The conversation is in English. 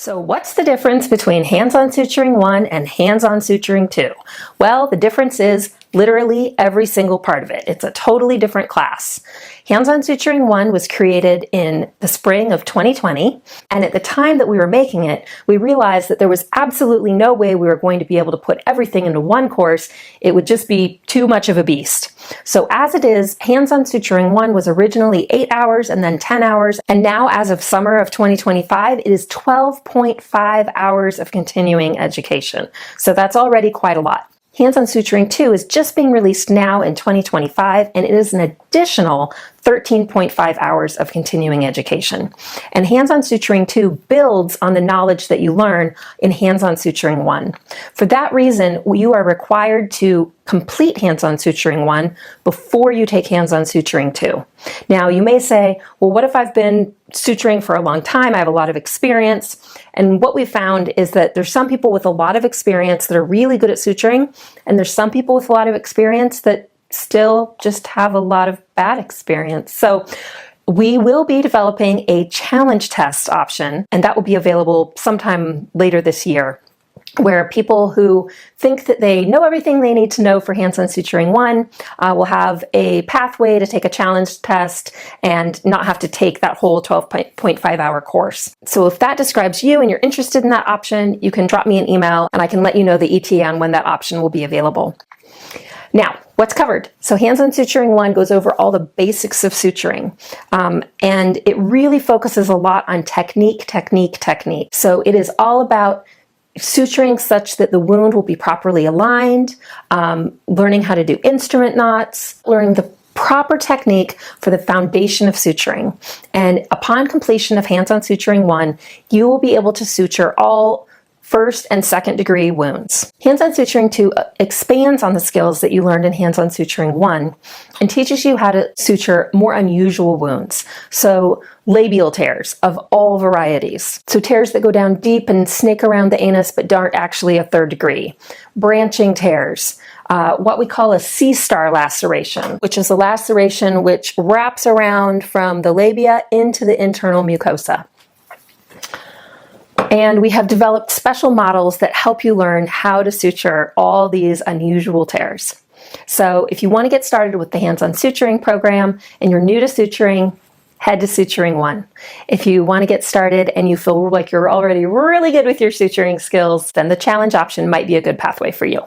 So what's the difference between hands-on suturing 1 and hands-on suturing 2? Well, the difference is literally every single part of it. It's a totally different class. Hands-on suturing 1 was created in the spring of 2020, and at the time that we were making it, we realized that there was absolutely no way we were going to be able to put everything into one course. It would just be too much of a beast. So as it is, hands-on suturing 1 was originally 8 hours and then 10 hours, and now as of summer of 2025, it is 12.5 hours of continuing education. So that's already quite a lot. Hands-on Suturing 2 is just being released now in 2025, and it is an additional 13.5 hours of continuing education. And Hands-on Suturing 2 builds on the knowledge that you learn in Hands-on Suturing 1. For that reason, you are required to complete Hands-on Suturing 1 before you take Hands-on Suturing 2. Now, you may say, well, what if I've been suturing for a long time? I have a lot of experience. And what we found is that there's some people with a lot of experience that are really good at suturing, and there's some people with a lot of experience that still just have a lot of bad experience. So we will be developing a challenge test option, and that will be available sometime later this year, where people who think that they know everything they need to know for Hands-on Suturing 1 will have a pathway to take a challenge test and not have to take that whole 12.5 hour course. So if that describes you and you're interested in that option, you can drop me an email and I can let you know the ETA on when that option will be available. Now, what's covered? So Hands-on Suturing 1 goes over all the basics of suturing, and it really focuses a lot on technique. So it is all about suturing such that the wound will be properly aligned, learning how to do instrument knots, learning the proper technique for the foundation of suturing. And upon completion of Hands-on Suturing 1, you will be able to suture all first and second degree wounds. Hands-on Suturing 2 expands on the skills that you learned in Hands-on Suturing 1 and teaches you how to suture more unusual wounds. So labial tears of all varieties. So tears that go down deep and snake around the anus but aren't actually a third degree. Branching tears. What we call a C-star laceration, which is a laceration which wraps around from the labia into the internal mucosa. And we have developed special models that help you learn how to suture all these unusual tears. So if you want to get started with the Hands-on Suturing program and you're new to suturing, head to Suturing 1. If you want to get started and you feel like you're already really good with your suturing skills, then the challenge option might be a good pathway for you.